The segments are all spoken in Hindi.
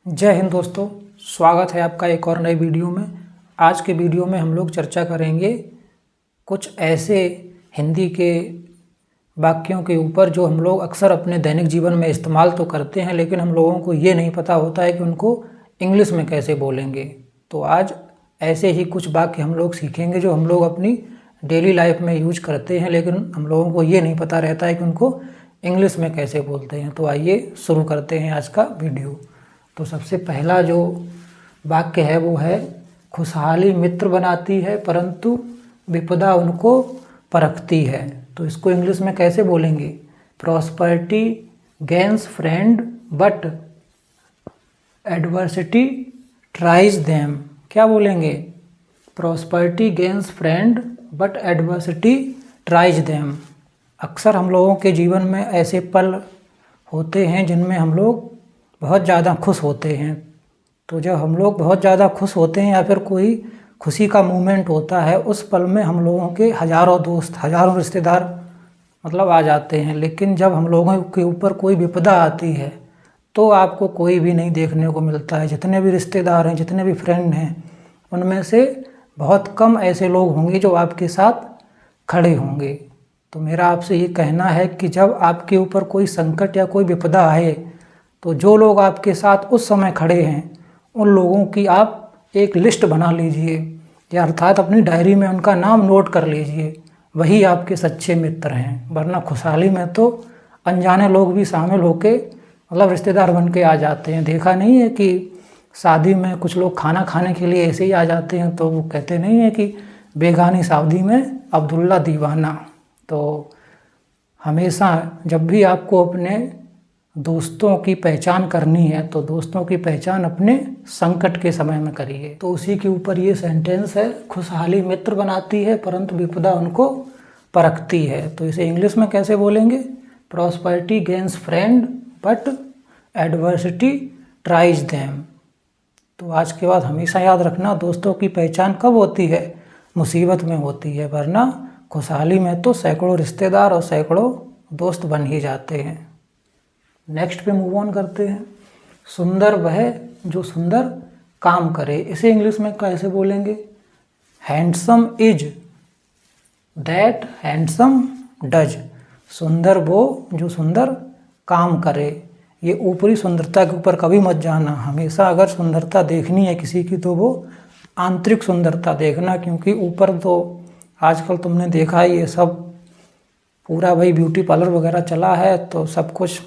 जय हिंद दोस्तों, स्वागत है आपका एक और नए वीडियो में। आज के वीडियो में हम लोग चर्चा करेंगे कुछ ऐसे हिंदी के वाक्यों के ऊपर जो हम लोग अक्सर अपने दैनिक जीवन में इस्तेमाल तो करते हैं, लेकिन हम लोगों को ये नहीं पता होता है कि उनको इंग्लिश में कैसे बोलेंगे। तो आज ऐसे ही कुछ वाक्य हम लोग सीखेंगे जो हम लोग अपनी डेली लाइफ में यूज करते हैं, लेकिन हम लोगों को ये नहीं पता रहता है कि उनको इंग्लिश में कैसे बोलते हैं। तो आइए शुरू करते हैं आज का वीडियो। तो सबसे पहला जो वाक्य है वो है, खुशहाली मित्र बनाती है परंतु विपदा उनको परखती है। तो इसको इंग्लिश में कैसे बोलेंगे? Prosperity gains friend but adversity tries them. क्या बोलेंगे? Prosperity gains friend but adversity tries them. अक्सर हम लोगों के जीवन में ऐसे पल होते हैं जिनमें हम लोग बहुत ज़्यादा खुश होते हैं। तो जब हम लोग बहुत ज़्यादा खुश होते हैं या फिर कोई खुशी का मोमेंट होता है, उस पल में हम लोगों के हज़ारों दोस्त, हज़ारों रिश्तेदार आ जाते हैं। लेकिन जब हम लोगों के ऊपर कोई विपदा आती है तो आपको कोई भी नहीं देखने को मिलता है। जितने भी रिश्तेदार हैं, जितने भी फ्रेंड हैं, उनमें से बहुत कम ऐसे लोग होंगे जो आपके साथ खड़े होंगे। तो मेरा आपसे ये कहना है कि जब आपके ऊपर कोई संकट या कोई विपदा आए तो जो लोग आपके साथ उस समय खड़े हैं, उन लोगों की आप एक लिस्ट बना लीजिए, या अर्थात अपनी डायरी में उनका नाम नोट कर लीजिए। वही आपके सच्चे मित्र हैं। वरना खुशहाली में तो अनजाने लोग भी शामिल होके रिश्तेदार बन के आ जाते हैं। देखा नहीं है कि शादी में कुछ लोग खाना खाने के लिए ऐसे ही आ जाते हैं, तो वो कहते नहीं है कि बेगानी शादी में अब्दुल्ला दीवाना। तो हमेशा जब भी आपको अपने दोस्तों की पहचान करनी है तो दोस्तों की पहचान अपने संकट के समय में करिए। तो उसी के ऊपर ये सेंटेंस है, खुशहाली मित्र बनाती है परंतु विपदा उनको परखती है। तो इसे इंग्लिश में कैसे बोलेंगे? Prosperity gains friend but adversity tries them. तो आज के बाद हमेशा याद रखना, दोस्तों की पहचान कब होती है? मुसीबत में होती है। वरना खुशहाली में तो सैकड़ों रिश्तेदार और सैकड़ों दोस्त बन ही जाते हैं। नेक्स्ट पे मूव ऑन करते हैं। सुंदर वह जो सुंदर काम करे। इसे इंग्लिश में कैसे बोलेंगे? Handsome is that handsome does. सुंदर वो जो सुंदर काम करे। ये ऊपरी सुंदरता के ऊपर कभी मत जाना। हमेशा अगर सुंदरता देखनी है किसी की तो वो आंतरिक सुंदरता देखना, क्योंकि ऊपर तो आजकल तुमने देखा है ये सब पूरा वही ब्यूटी पार्लर वगैरह चला है, तो सब कुछ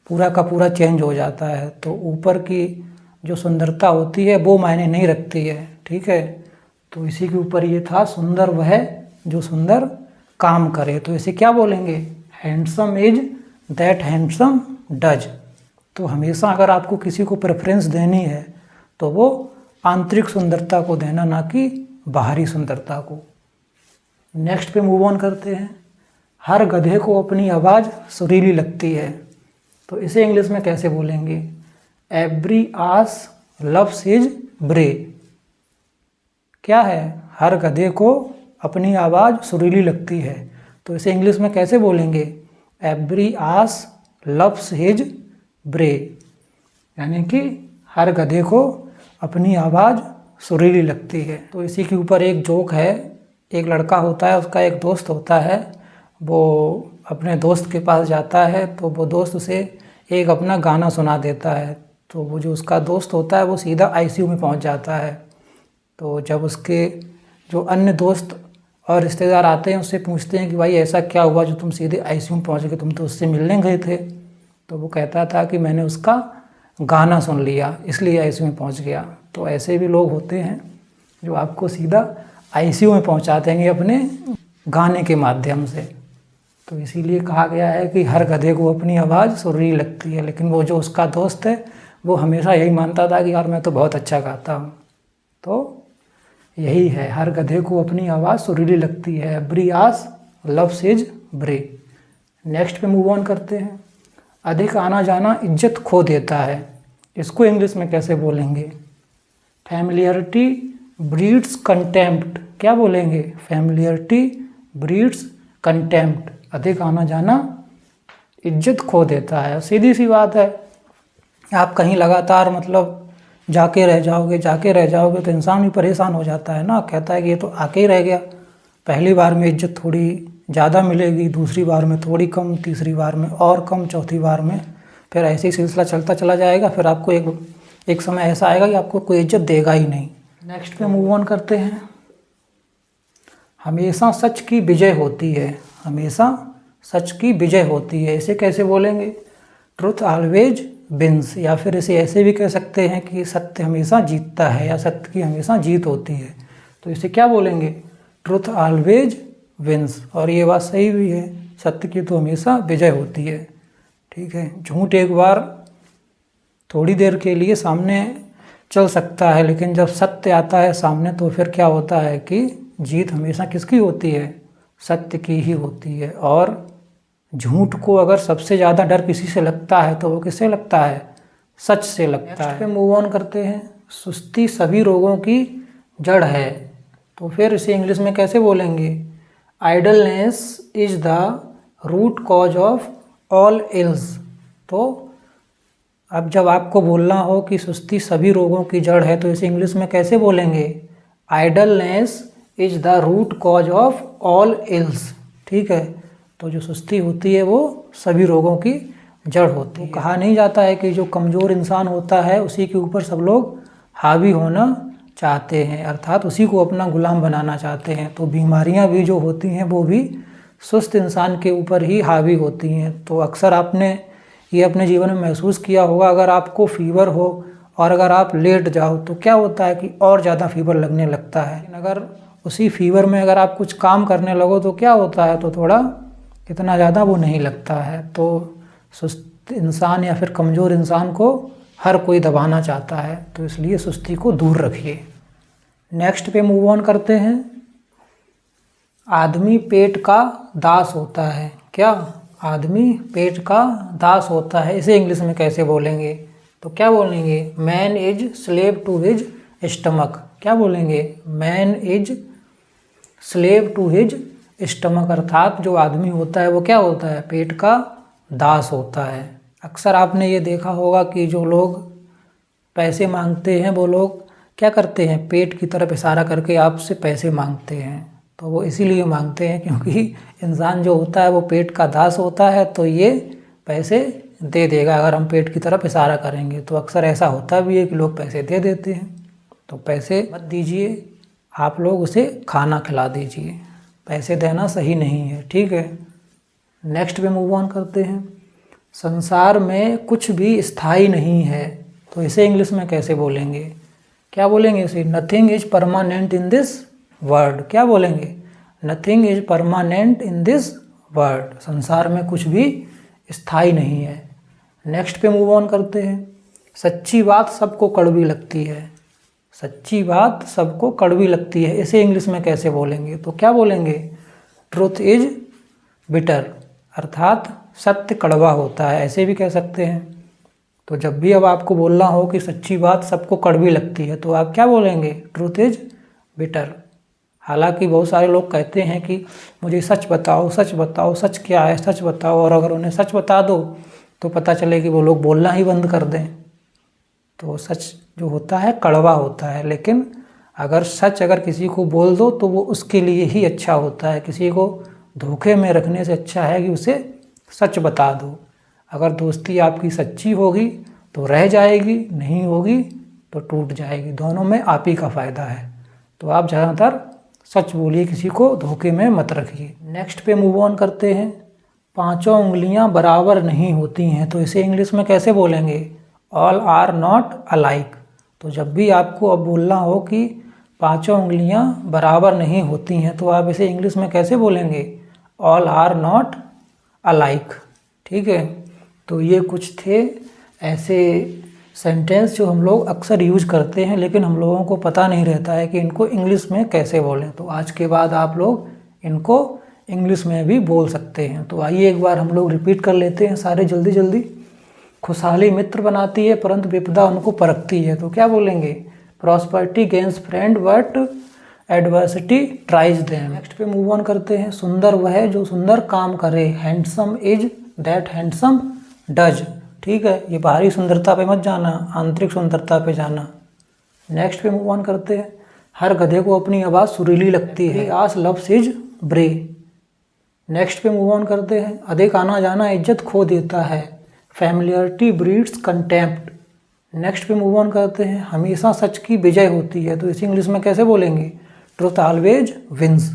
पूरा का पूरा चेंज हो जाता है। तो ऊपर की जो सुंदरता होती है वो मायने नहीं रखती है, ठीक है। तो इसी के ऊपर ये था, सुंदर वह जो सुंदर काम करे। तो इसे क्या बोलेंगे? Handsome is that handsome does. तो हमेशा अगर आपको किसी को प्रेफरेंस देनी है तो वो आंतरिक सुंदरता को देना, ना कि बाहरी सुंदरता को। नेक्स्ट पे मूव ऑन करते हैं। हर गधे को अपनी आवाज़ सुरीली लगती है। तो इसे इंग्लिश में कैसे बोलेंगे? एवरी आस लव्स हिज ब्रे। क्या है? हर गधे को अपनी आवाज़ सुरीली लगती है। तो इसे इंग्लिश में कैसे बोलेंगे? एवरी आस लव्स हिज ब्रे। यानी कि हर गधे को अपनी आवाज़ सुरीली लगती है। तो इसी के ऊपर एक जोक है। एक लड़का होता है, उसका एक दोस्त होता है। वो अपने दोस्त के पास जाता है तो वो दोस्त उसे एक अपना गाना सुना देता है। तो वो जो उसका दोस्त होता है वो सीधा आईसीयू में पहुंच जाता है। तो जब उसके जो अन्य दोस्त और रिश्तेदार आते हैं, उससे पूछते हैं कि भाई ऐसा क्या हुआ जो तुम सीधे आईसीयू में पहुंच गए, तुम तो उससे मिलने गए थे। तो वो कहता था कि मैंने उसका गाना सुन लिया इसलिए आईसीयू में पहुँच गया। तो ऐसे भी लोग होते हैं जो आपको सीधा आईसीयू में पहुँचा देंगे अपने गाने के माध्यम से। तो इसीलिए कहा गया है कि हर गधे को अपनी आवाज़ सुरीली लगती है। लेकिन वो जो उसका दोस्त है वो हमेशा यही मानता था कि यार मैं तो बहुत अच्छा गाता हूँ। तो यही है, हर गधे को अपनी आवाज़ सुरीली लगती है। एवरी आस लव्स हिज ब्रे। नेक्स्ट पे मूव ऑन करते हैं। अधिक आना जाना इज्जत खो देता है। इसको इंग्लिश में कैसे बोलेंगे? Familiarity breeds contempt. क्या बोलेंगे? Familiarity breeds contempt. अधिक आना जाना इज्जत खो देता है। सीधी सी बात है, आप कहीं लगातार जाके रह जाओगे, तो इंसान भी परेशान हो जाता है ना, कहता है कि ये तो आके ही रह गया। पहली बार में इज्जत थोड़ी ज़्यादा मिलेगी, दूसरी बार में थोड़ी कम, तीसरी बार में और कम, चौथी बार में फिर ऐसे ही सिलसिला चलता चला जाएगा। फिर आपको एक समय ऐसा आएगा कि आपको कोई इज्जत देगा ही नहीं। नेक्स्ट पे मूव ऑन करते हैं। हमेशा सच की विजय होती है, हमेशा सच की विजय होती है, इसे कैसे बोलेंगे? ट्रुथ ऑलवेज विंस, या फिर इसे ऐसे भी कह सकते हैं कि सत्य हमेशा जीतता है, या सत्य की हमेशा जीत होती है। तो इसे क्या बोलेंगे? Truth always wins. और ये बात सही भी है, सत्य की तो हमेशा विजय होती है। ठीक है, झूठ एक बार थोड़ी देर के लिए सामने चल सकता है, लेकिन जब सत्य आता है सामने तो फिर क्या होता है कि जीत हमेशा किसकी होती है? सत्य की ही होती है। और झूठ को अगर सबसे ज़्यादा डर किसी से लगता है तो वो किससे लगता है? सच से लगता है। नेक्स्ट पे मूव ऑन करते हैं। सुस्ती सभी रोगों की जड़ है, तो फिर इसे इंग्लिश में कैसे बोलेंगे? Idleness is the root cause of all ills. तो अब जब आपको बोलना हो कि सुस्ती सभी रोगों की जड़ है तो इसे इंग्लिश में कैसे बोलेंगे? Idleness is the root cause of all ills. ठीक है, तो जो सुस्ती होती है वो सभी रोगों की जड़ होती है। कहा नहीं जाता है कि जो कमज़ोर इंसान होता है उसी के ऊपर सब लोग हावी होना चाहते हैं, अर्थात उसी को अपना गुलाम बनाना चाहते हैं। तो बीमारियां भी जो होती हैं वो भी सुस्त इंसान के ऊपर ही हावी होती हैं। तो अक्सर आपने ये अपने जीवन में महसूस किया होगा, अगर आपको फीवर हो और अगर आप लेट जाओ तो क्या होता है कि और ज़्यादा फीवर लगने लगता है। लेकिन अगर उसी फीवर में अगर आप कुछ काम करने लगो तो क्या होता है, तो थोड़ा इतना ज़्यादा वो नहीं लगता है। तो सुस्त इंसान या फिर कमज़ोर इंसान को हर कोई दबाना चाहता है, तो इसलिए सुस्ती को दूर रखिए। नेक्स्ट पे मूव ऑन करते हैं। आदमी पेट का दास होता है। क्या? आदमी पेट का दास होता है, इसे इंग्लिश में कैसे बोलेंगे? तो क्या बोलेंगे? Man is slave to his stomach. क्या बोलेंगे? Man is slave to his stomach, अर्थात जो आदमी होता है वो क्या होता है? पेट का दास होता है। अक्सर आपने ये देखा होगा कि जो लोग पैसे मांगते हैं वो लोग क्या करते हैं? पेट की तरफ इशारा करके आपसे पैसे मांगते हैं। तो वो इसीलिए मांगते हैं क्योंकि इंसान जो होता है वो पेट का दास होता है, तो ये पैसे दे देगा अगर हम पेट की तरफ इशारा करेंगे। तो अक्सर ऐसा होता भी है कि लोग पैसे दे देते हैं। तो पैसे मत दीजिए, आप लोग उसे खाना खिला दीजिए, पैसे देना सही नहीं है। ठीक है, नेक्स्ट पे मूव ऑन करते हैं। संसार में कुछ भी स्थायी नहीं है, तो इसे इंग्लिश में कैसे बोलेंगे? क्या बोलेंगे इसे? Nothing is permanent in this world. क्या बोलेंगे? Nothing is permanent in this world. संसार में कुछ भी स्थायी नहीं है। नेक्स्ट पे मूव ऑन करते हैं। सच्ची बात सबको कड़वी लगती है। सच्ची बात सबको कड़वी लगती है, इसे इंग्लिश में कैसे बोलेंगे? तो क्या बोलेंगे? ट्रुथ इज बिटर, अर्थात सत्य कड़वा होता है, ऐसे भी कह सकते हैं। तो जब भी अब आपको बोलना हो कि सच्ची बात सबको कड़वी लगती है तो आप क्या बोलेंगे? Truth is bitter. हालांकि बहुत सारे लोग कहते हैं कि मुझे सच बताओ, सच बताओ, सच क्या है, सच बताओ, और अगर उन्हें सच बता दो तो पता चले कि वो लोग बोलना ही बंद कर दें। तो सच जो होता है कड़वा होता है, लेकिन अगर सच अगर किसी को बोल दो तो वो उसके लिए ही अच्छा होता है। किसी को धोखे में रखने से अच्छा है कि उसे सच बता दो। अगर दोस्ती आपकी सच्ची होगी तो रह जाएगी, नहीं होगी तो टूट जाएगी, दोनों में आप ही का फ़ायदा है। तो आप ज़्यादातर सच बोलिए, किसी को धोखे में मत रखिए। नेक्स्ट पे मूव ऑन करते हैं। पांचों उंगलियां बराबर नहीं होती हैं, तो इसे इंग्लिश में कैसे बोलेंगे? All are not alike. तो जब भी आपको अब बोलना हो कि पांचों उंगलियां बराबर नहीं होती हैं तो आप इसे इंग्लिश में कैसे बोलेंगे? All are not alike. ठीक है, तो ये कुछ थे ऐसे सेंटेंस जो हम लोग अक्सर यूज करते हैं, लेकिन हम लोगों को पता नहीं रहता है कि इनको इंग्लिश में कैसे बोलें। तो आज के बाद आप लोग इनको इंग्लिश में भी बोल सकते हैं। तो आइए एक बार हम लोग रिपीट कर लेते हैं सारे जल्दी जल्दी। खुशहाली मित्र बनाती है परंतु विपदा उनको परखती है, तो क्या बोलेंगे? Prosperity gains friend but adversity tries them. Next पे मूव ऑन करते हैं। सुंदर वह है जो सुंदर काम करे, handsome is that handsome does. ठीक है, ये बाहरी सुंदरता पे मत जाना, आंतरिक सुंदरता पे जाना। नेक्स्ट पे मूव ऑन करते हैं। हर गधे को अपनी आवाज़ सुरीली लगती है। आस लव्स हिज ब्रे। नेक्स्ट पे मूव ऑन करते हैं। अधिक आना जाना इज्जत खो देता है। Familiarity breeds contempt. नेक्स्ट पे मूव ऑन करते हैं। हमेशा सच की विजय होती है, तो इसे इंग्लिश में कैसे बोलेंगे? Truth always wins.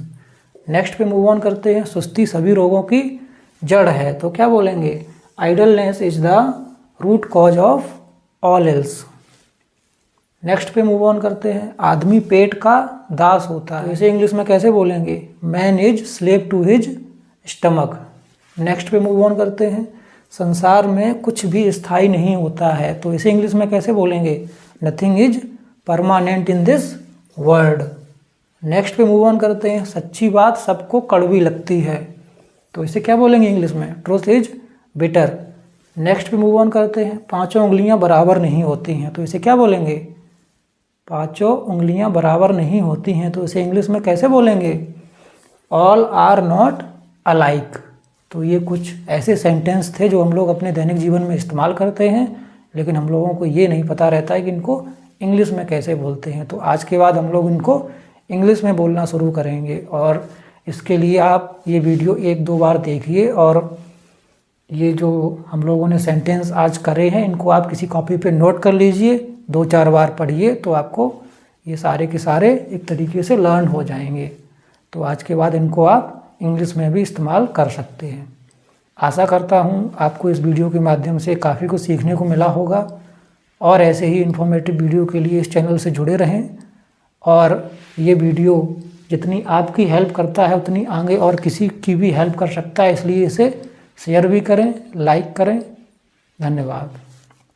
नेक्स्ट पे मूव ऑन करते हैं। सुस्ती सभी रोगों की जड़ है, तो क्या बोलेंगे? Idleness is the root cause of all ills. Next पे मूव ऑन करते हैं। आदमी पेट का दास होता है, तो इसे इंग्लिश में कैसे बोलेंगे? Man is slave to his stomach. Next पे मूव ऑन करते हैं। संसार में कुछ भी स्थायी नहीं होता है, तो इसे इंग्लिश में कैसे बोलेंगे? Nothing is permanent in this world. Next पे मूव ऑन करते हैं। सच्ची बात सबको कड़वी लगती है, तो इसे क्या बोलेंगे इंग्लिश में? Truth is bitter. नेक्स्ट पे मूव ऑन करते हैं। पांचों उंगलियां बराबर नहीं होती हैं, तो इसे क्या बोलेंगे? पांचों उंगलियां बराबर नहीं होती हैं, तो इसे इंग्लिश में कैसे बोलेंगे? All are not alike. तो ये कुछ ऐसे सेंटेंस थे जो हम लोग अपने दैनिक जीवन में इस्तेमाल करते हैं, लेकिन हम लोगों को ये नहीं पता रहता है कि इनको इंग्लिश में कैसे बोलते हैं। तो आज के बाद हम लोग इनको इंग्लिश में बोलना शुरू करेंगे, और इसके लिए आप ये वीडियो 1-2 बार देखिए, और ये जो हम लोगों ने सेंटेंस आज करे हैं इनको आप किसी कॉपी पे नोट कर लीजिए, 2-4 बार पढ़िए, तो आपको ये सारे के सारे एक तरीके से लर्न हो जाएंगे। तो आज के बाद इनको आप इंग्लिश में भी इस्तेमाल कर सकते हैं। आशा करता हूँ आपको इस वीडियो के माध्यम से काफ़ी कुछ सीखने को मिला होगा, और ऐसे ही इन्फॉर्मेटिव वीडियो के लिए इस चैनल से जुड़े रहें। और ये वीडियो जितनी आपकी हेल्प करता है उतनी आगे और किसी की भी हेल्प कर सकता है, इसलिए इसे शेयर भी करें, लाइक करें। धन्यवाद।